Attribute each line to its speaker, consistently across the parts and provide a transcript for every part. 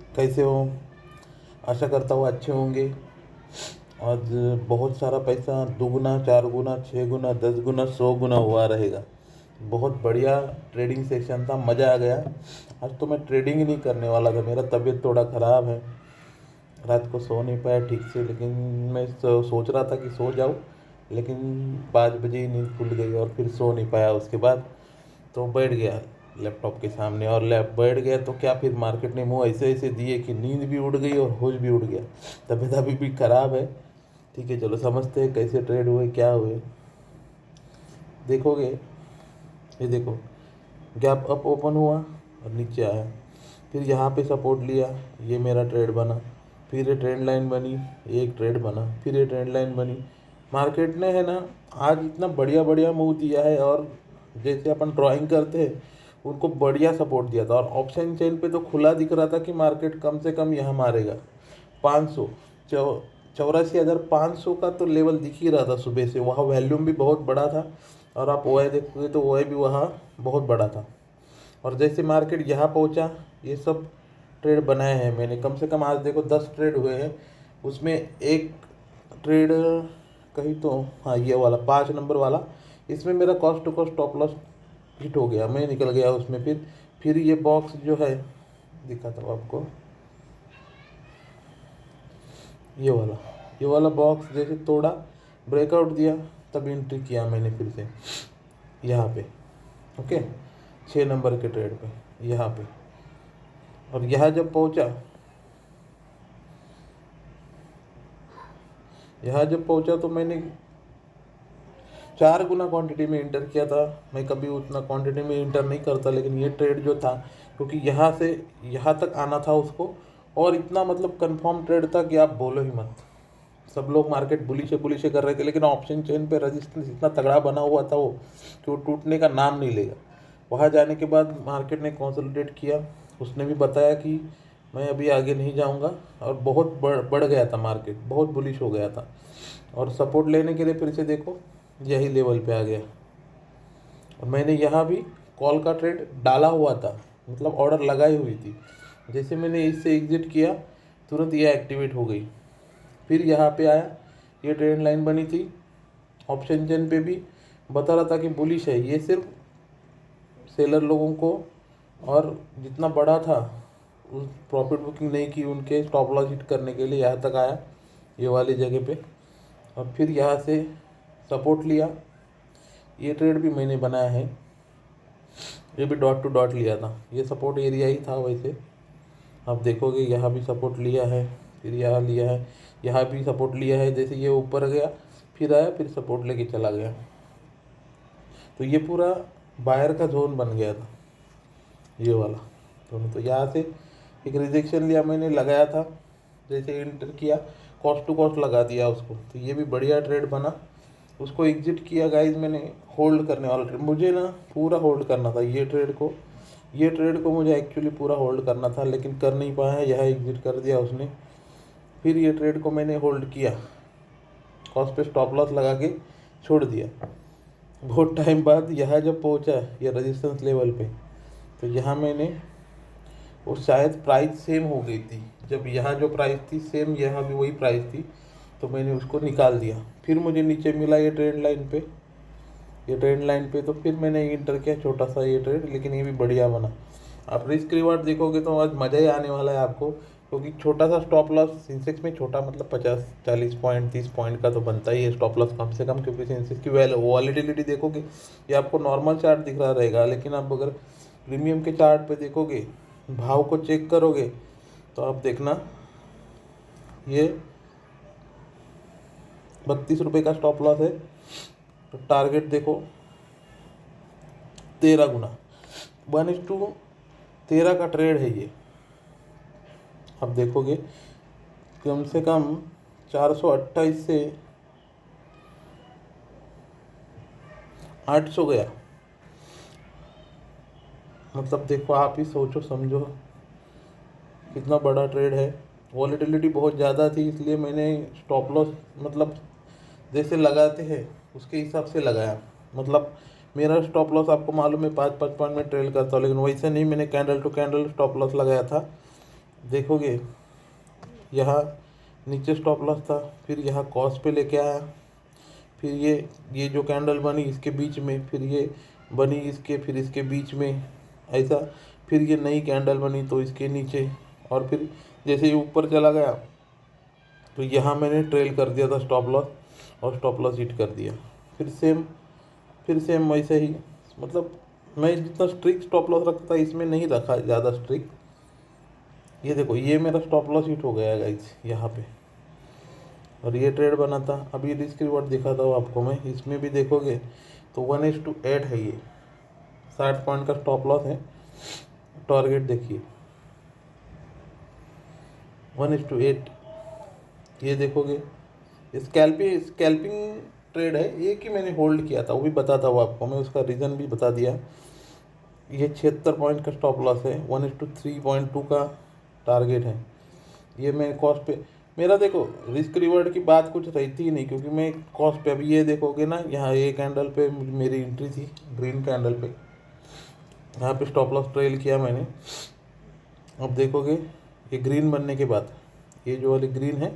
Speaker 1: कैसे हो? आशा करता हूँ अच्छे होंगे। आज बहुत सारा पैसा दुगुना, चार गुना, 6 गुना, 10 गुना, 100 गुना हुआ रहेगा। बहुत बढ़िया ट्रेडिंग सेशन था, मज़ा आ गया। आज तो मैं ट्रेडिंग ही नहीं करने वाला था, मेरा तबीयत थोड़ा ख़राब है। रात को सो नहीं पाया ठीक से, लेकिन मैं सोच रहा था कि सो जाऊँ, लेकिन 5 बजे ही नींद खुल गई और फिर सो नहीं पाया। उसके बाद तो बैठ गया लैपटॉप के सामने, और लैप बैठ गया तो क्या, फिर मार्केट ने मुँह ऐसे ऐसे दिए कि नींद भी उड़ गई और होश भी उड़ गया। तबीयत अभी भी ख़राब है। ठीक है, चलो समझते हैं कैसे ट्रेड हुए, क्या हुए। देखोगे, ये देखो, गैप अप ओपन हुआ और नीचे आया, फिर यहाँ पे सपोर्ट लिया, ये मेरा ट्रेड बना। फिर ये ट्रेंड लाइन बनी, एक ट्रेड बना, फिर ये ट्रेंड लाइन बनी। मार्केट ने है ना आज इतना बढ़िया बढ़िया मूव दिया है, और जैसे अपन ड्राइंग करते हैं उनको बढ़िया सपोर्ट दिया था। और ऑप्शन चेन पे तो खुला दिख रहा था कि मार्केट कम से कम यहाँ मारेगा 500, 84,500 का तो लेवल दिख ही रहा था सुबह से। वहाँ वॉल्यूम भी बहुत बड़ा था, और आप ओआई देखोगे तो ओआई भी वहाँ बहुत बड़ा था। और जैसे मार्केट यहाँ पहुँचा, ये सब ट्रेड बनाए हैं मैंने, कम से कम आज देखो 10 ट्रेड हुए हैं। उसमें एक ट्रेड कहीं तो, हाँ ये वाला 5 नंबर वाला, इसमें मेरा cost to cost stop loss hit हो गया, मैं निकल गया उसमें। फिर ये बॉक्स जो है, दिखाता हूँ आपको, ये वाला ये वाला बॉक्स जैसे तोड़ा, ब्रेकआउट दिया, तब एंट्री किया मैंने फिर से यहाँ पे। ओके, 6 नंबर के ट्रेड पे यहाँ पे। और यहाँ जब पहुँचा, यहाँ जब पहुँचा तो मैंने 4 गुना क्वांटिटी में इंटर किया था। मैं कभी उतना क्वांटिटी में इंटर नहीं करता, लेकिन ये ट्रेड जो था, क्योंकि यहाँ से यहाँ तक आना था उसको, और इतना मतलब कंफर्म ट्रेड था कि आप बोलो ही मत। सब लोग मार्केट बुलिश कर रहे थे, लेकिन ऑप्शन चेन पे रेजिस्टेंस इतना तगड़ा बना हुआ था वो, कि वो टूटने का नाम नहीं लेगा। वहाँ जाने के बाद मार्केट ने कंसोलिडेट किया, उसने भी बताया कि मैं अभी आगे नहीं जाऊँगा, और बहुत बढ़ गया था मार्केट, बहुत बुलिश हो गया था। और सपोर्ट लेने के लिए फिर से देखो, यही लेवल पे आ गया। और मैंने यहाँ भी कॉल का ट्रेड डाला हुआ था, मतलब ऑर्डर लगाई हुई थी। जैसे मैंने इससे एग्जिट किया, तुरंत ये एक्टिवेट हो गई। फिर यहाँ पे आया, ये ट्रेंड लाइन बनी थी। ऑप्शन चेन पे भी बता रहा था कि बुलिश है, ये सिर्फ सेलर लोगों को, और जितना बड़ा था उस प्रॉफिट बुकिंग नहीं की, उनके स्टॉप लॉस हिट करने के लिए यहाँ तक आया, ये वाली जगह पे। और फिर यहाँ से सपोर्ट लिया, ये ट्रेड भी मैंने बनाया है, ये भी डॉट टू डॉट लिया था, ये सपोर्ट एरिया ही था वैसे। आप देखोगे यहाँ भी सपोर्ट लिया है, फिर यहाँ लिया है, यहाँ भी सपोर्ट लिया है। जैसे ये ऊपर गया, फिर आया, फिर सपोर्ट लेके चला गया। तो ये पूरा बायर का जोन बन गया था, ये वाला दोनों। तो यहाँ से एक रिजेक्शन लिया मैंने, लगाया था, जैसे एंटर किया कॉस्ट टू कॉस्ट लगा दिया उसको, तो ये भी बढ़िया ट्रेड बना। उसको एग्जिट किया गाइज मैंने, होल्ड करने वाला ट्रेड मुझे ना पूरा होल्ड करना था। ये ट्रेड को मुझे एक्चुअली पूरा होल्ड करना था, लेकिन कर नहीं पाया, यह एग्जिट कर दिया उसने। फिर ये ट्रेड को मैंने होल्ड किया, कॉस्ट पे स्टॉप लॉस लगा के छोड़ दिया। बहुत टाइम बाद यहाँ जब पहुँचा ये रेजिस्टेंस लेवल पे, तो यहाँ मैंने, और शायद प्राइस सेम हो गई थी, जब यहाँ जो प्राइस थी सेम यहाँ भी वही प्राइस थी, तो मैंने उसको निकाल दिया। फिर मुझे नीचे मिला ये ट्रेंड लाइन पे, तो फिर मैंने इंटर किया छोटा सा ये ट्रेड, लेकिन ये भी बढ़िया बना। आप रिस्क रिवार्ड देखोगे तो आज मज़ा ही आने वाला है आपको, क्योंकि छोटा सा स्टॉप लॉस सेंसेक्स में, छोटा मतलब 50 40 पॉइंट 30 पॉइंट का तो बनता ही है स्टॉप लॉस कम से कम, क्योंकि सेंसेक्स की वॉलीटिलिटी देखोगे, ये आपको नॉर्मल चार्ट दिख रहा रहेगा, लेकिन आप अगर प्रीमियम के चार्ट पे देखोगे, भाव को चेक करोगे, तो आप देखना, ये 32 रुपये का स्टॉप लॉस है, तो टारगेट देखो 13 गुना, 1:13 का ट्रेड है ये। आप देखोगे कम से कम 428 से 800 गया, मतलब देखो, आप ही सोचो समझो कितना बड़ा ट्रेड है। वॉलेटिलिटी बहुत ज़्यादा थी, इसलिए मैंने स्टॉप लॉस मतलब जैसे लगाते हैं उसके हिसाब से लगाया। मतलब मेरा स्टॉप लॉस आपको मालूम है 5 5 पॉइंट में ट्रेल करता हूँ, लेकिन वैसे नहीं, मैंने candle to candle stop loss लगाया था। देखोगे यहाँ नीचे स्टॉप लॉस था, फिर यहाँ कॉस्ट पे लेके आया, फिर ये जो कैंडल बनी इसके बीच में, फिर ये बनी इसके, फिर इसके बीच में ऐसा, फिर ये नई कैंडल बनी तो इसके नीचे, और फिर जैसे ये ऊपर चला गया तो यहाँ मैंने ट्रेल कर दिया था स्टॉप लॉस, और स्टॉप लॉस हिट कर दिया। फिर सेम वैसे ही, मतलब मैं जितना स्ट्रिक्ट स्टॉप लॉस रखता इसमें नहीं रखा ज़्यादा स्ट्रिक्ट। ये देखो ये मेरा स्टॉप लॉस हिट हो गया गाइस यहाँ पे, और ये ट्रेड बना था। अभी रिस्क रिवॉर्ड दिखाता हूँ आपको मैं, इसमें भी देखोगे तो 1:8 है, ये 60 पॉइंट का स्टॉप लॉस है। टारगेट देखिए 1:8। ये देखोगे स्कैल्पिंग ट्रेड है ये, कि मैंने होल्ड किया था वो भी बताता हूँ आपको मैं, उसका रीज़न भी बता दिया। ये 76 पॉइंट का स्टॉप लॉस है, 1:3.2 का टारगेट है। ये मैं कॉस्ट पे, मेरा देखो रिस्क रिवॉर्ड की बात कुछ रहती ही नहीं, क्योंकि मैं कॉस्ट पे, अभी ये देखोगे ना यहाँ ये कैंडल पे मेरी एंट्री थी, ग्रीन कैंडल पे, यहाँ पे स्टॉप लॉस ट्रेल किया मैंने। अब देखोगे ये ग्रीन बनने के बाद, ये जो वाली ग्रीन है,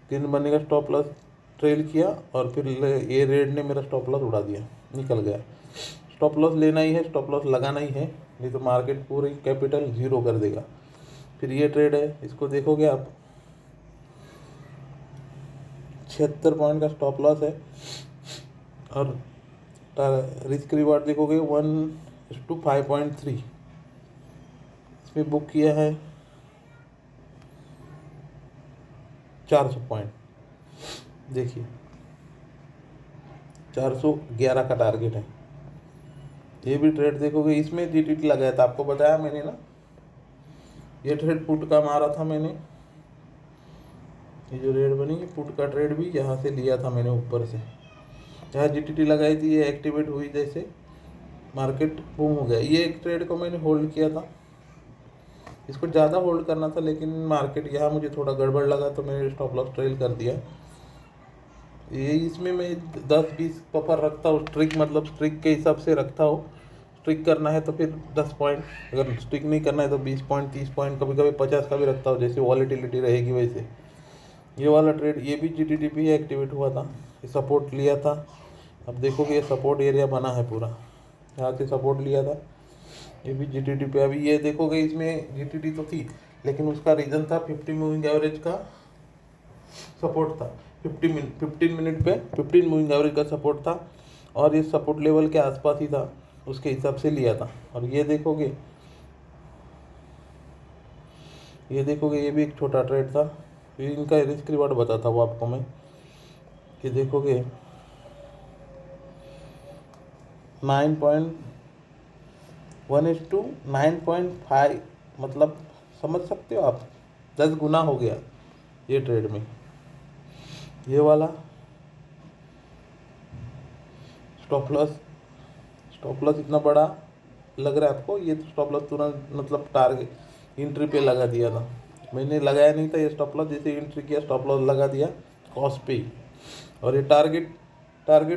Speaker 1: ग्रीन बनने का स्टॉप लॉस ट्रेल किया, और फिर ये रेड ने मेरा स्टॉप लॉस उड़ा दिया, निकल गया। स्टॉप लॉस लेना ही है, स्टॉप लॉस लगाना ही है, नहीं तो मार्केट पूरी कैपिटल ज़ीरो कर देगा। फिर ये ट्रेड है, इसको देखोगे आप 76 पॉइंट का स्टॉप लॉस है, और रिस्क रिवार्ड देखोगे 1:5.3, इसमें बुक किया है 400 पॉइंट। देखिए 411 का टारगेट है। ये भी ट्रेड देखोगे, इसमें जीटीटी लगाया था, आपको बताया मैंने ना, ये ट्रेड पुट का मारा था मैंने। ये जो रेड बनी है पुट का ट्रेड भी यहाँ से लिया था मैंने ऊपर से, जहाँ जीटीटी लगाई थी ये एक्टिवेट हुई, जैसे मार्केट बूम हो गया। ये एक ट्रेड को मैंने होल्ड किया था, इसको ज़्यादा होल्ड करना था, लेकिन मार्केट यहाँ मुझे थोड़ा गड़बड़ लगा तो मैंने स्टॉप लॉस ट्रेल कर दिया। ये इसमें मैं 10-20 पपर रखता हूँ, स्ट्रिक मतलब स्ट्रिक के हिसाब से रखता हूँ। स्ट्रिक करना है तो फिर 10 पॉइंट, अगर स्ट्रिक नहीं करना है तो 20 पॉइंट, 30 पॉइंट, कभी कभी 50 का भी रखता हूँ, जैसे वॉलेटिलिटी रहेगी वैसे। ये वाला ट्रेड ये भी जीटीटी पे एक्टिवेट हुआ था, ये सपोर्ट लिया था। अब देखोगे ये सपोर्ट एरिया बना है पूरा, यहाँ से सपोर्ट लिया था, ये भी जीटीटी पे। अभी ये देखोगे इसमें जीटीटी तो थी, लेकिन उसका रीज़न था 50 मूविंग एवरेज का सपोर्ट था, 15 मिनट पे 15 मूविंग एवरेज का सपोर्ट था, और ये सपोर्ट लेवल के आसपास ही था, उसके हिसाब से लिया था। और ये देखोगे ये भी एक छोटा ट्रेड था। फिर इनका रिस्क रिवार्ड बताता हूँ आपको मैं, कि देखोगे 1:9.5, मतलब समझ सकते हो आप, 10 गुना हो गया ये ट्रेड में। ये वाला स्टॉप लॉस इतना बड़ा लग रहा है आपको, ये स्टॉप लॉस तुरंत मतलब टारगेट एंट्री पे लगा दिया था, मैंने लगाया नहीं था ये स्टॉप लॉस, जैसे एंट्री किया स्टॉप लॉस लगा दिया कॉस्ट पे ही। और ये टारगेट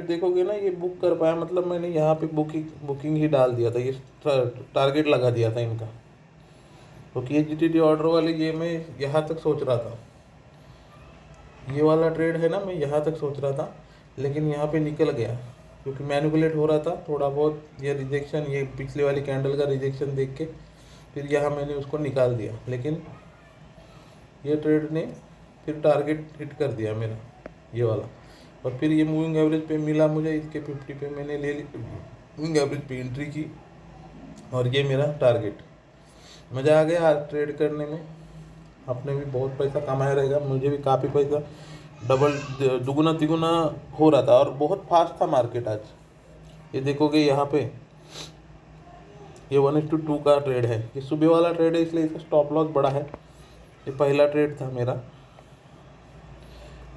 Speaker 1: देखोगे ना, ये बुक कर पाया, मतलब मैंने यहाँ पे बुकिंग ही डाल दिया था, ये टारगेट लगा दिया था इनका। क्योंकि ये जीटीटी ऑर्डर वाले ये मैं यहाँ तक सोच रहा था, ये वाला ट्रेड है ना, मैं यहाँ तक सोच रहा था, लेकिन यहाँ पे निकल गया, क्योंकि मैनिपुलेट हो रहा था थोड़ा बहुत। ये रिजेक्शन, ये पिछले वाली कैंडल का रिजेक्शन देख के फिर यहाँ मैंने उसको निकाल दिया, लेकिन ये ट्रेड ने फिर टारगेट हिट कर दिया मेरा ये वाला। और फिर ये मूविंग एवरेज पे मिला मुझे, इसके 50 पे मैंने ले ली, मूविंग एवरेज पे एंट्री की, और ये मेरा टारगेट। मज़ा आ गया आज ट्रेड करने में, आपने भी बहुत पैसा कमाया रहेगा, मुझे भी काफ़ी पैसा डबल दुगुना तिगुना हो रहा था, और बहुत फास्ट था मार्केट आज। ये देखोगे यहाँ पे ये 1:2 का ट्रेड है, ये सुबह वाला ट्रेड है, इसलिए इसका स्टॉप लॉस बड़ा है। ये पहला ट्रेड था मेरा,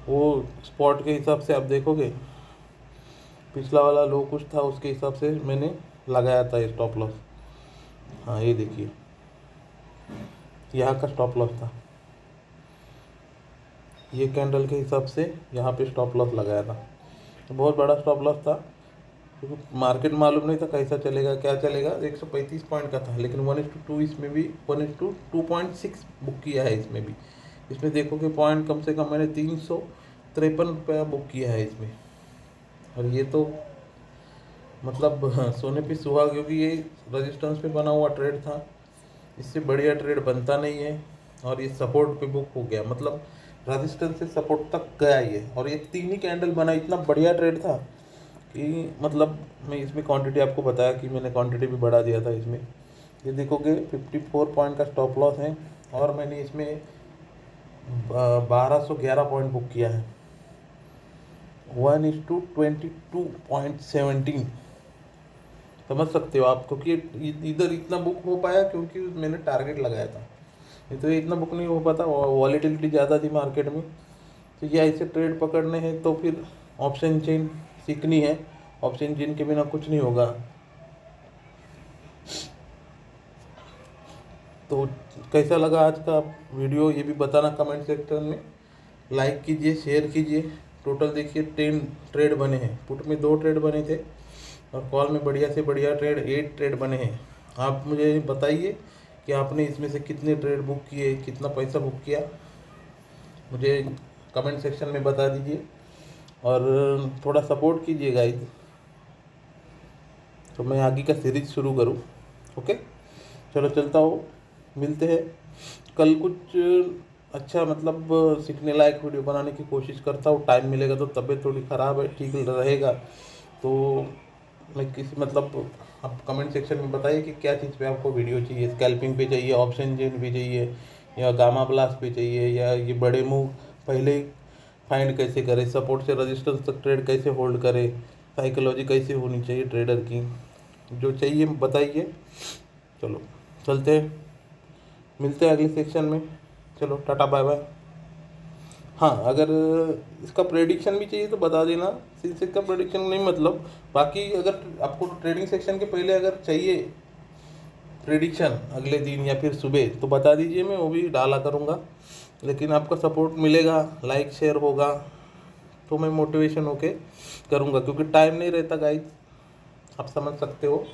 Speaker 1: वो स्पॉट के हिसाब से आप देखोगे पिछला वाला लो कुछ था, उसके हिसाब से मैंने लगाया था ये स्टॉप लॉस। हाँ ये देखिए यहाँ का स्टॉप लॉस था, ये कैंडल के हिसाब से यहाँ पे स्टॉप लॉस लगाया था, तो बहुत बड़ा स्टॉप लॉस था। क्योंकि मार्केट मालूम नहीं था कैसा चलेगा क्या चलेगा। 135 पॉइंट का था, लेकिन 1:2 इसमें भी 1:2.6 बुक किया है इसमें भी। इसमें देखो कि पॉइंट कम से कम मैंने 353 रुपया बुक किया है इसमें। और ये तो मतलब सोने पे सुहा, क्योंकि ये रजिस्टेंस पे बना हुआ ट्रेड था, इससे बढ़िया ट्रेड बनता नहीं है। और ये सपोर्ट पे बुक हो गया, मतलब रजिस्टेंस से सपोर्ट तक गया ये, और ये 3 ही कैंडल बना, इतना बढ़िया ट्रेड था कि मतलब मैं इसमें क्वांटिटी आपको बताया कि मैंने क्वांटिटी भी बढ़ा दिया था इसमें। ये देखोगे 54 पॉइंट का स्टॉप लॉस है, और मैंने इसमें 1211 पॉइंट बुक किया है, 1:22.17। समझ सकते हो आप, क्योंकि इधर इतना बुक हो पाया क्योंकि मैंने टारगेट लगाया था, नहीं तो ये इतना बुक नहीं हो पाता। वॉलीटिलिटी ज़्यादा थी मार्केट में। तो ये ऐसे ट्रेड पकड़ने हैं तो फिर ऑप्शन चेन सीखनी है, ऑप्शन चेन के बिना कुछ नहीं होगा। तो कैसा लगा आज का वीडियो ये भी बताना कमेंट सेक्शन में, लाइक कीजिए, शेयर कीजिए। टोटल देखिए 10 ट्रेड बने हैं, पुट में 2 ट्रेड बने थे, और कॉल में बढ़िया से बढ़िया ट्रेड 8 ट्रेड बने हैं। आप मुझे बताइए कि आपने इसमें से कितने ट्रेड बुक किए, कितना पैसा बुक किया, मुझे कमेंट सेक्शन में बता दीजिए। और थोड़ा सपोर्ट कीजिए गाइस, तो मैं आगे का सीरीज शुरू करूँ। ओके, चलो चलता हो, मिलते हैं कल। कुछ अच्छा मतलब सीखने लायक वीडियो बनाने की कोशिश करता हूँ, टाइम मिलेगा तो। तबीयत थोड़ी ख़राब है, ठीक रहेगा तो मैं किसी मतलब आप कमेंट सेक्शन में बताइए कि क्या चीज़ पे आपको वीडियो चाहिए। स्कैल्पिंग पे चाहिए, ऑप्शन चेन पे चाहिए, या गामा ब्लास्ट पे चाहिए, या ये बड़े मूव पहले ही फाइंड कैसे करें, सपोर्ट से रेजिस्टेंस तक ट्रेड कैसे होल्ड करें, साइकोलॉजी कैसे होनी चाहिए ट्रेडर की, जो चाहिए बताइए। चलो चलते हैं, मिलते हैं अगले सेक्शन में। चलो टाटा बाय बाय। हाँ, अगर इसका प्रेडिक्शन भी चाहिए तो बता देना। सिंस इसका प्रेडिक्शन नहीं मतलब, बाकी अगर आपको ट्रेडिंग सेक्शन के पहले अगर चाहिए प्रेडिक्शन अगले दिन या फिर सुबह, तो बता दीजिए, मैं वो भी डाला करूँगा। लेकिन आपका सपोर्ट मिलेगा, लाइक शेयर होगा, तो मैं मोटिवेशन होके करूँगा, क्योंकि टाइम नहीं रहता गाइस, आप समझ सकते हो,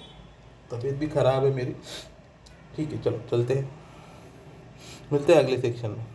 Speaker 1: तबीयत भी ख़राब है मेरी। ठीक है, चलो चलते हैं, मिलते हैं अगले सेक्शन में।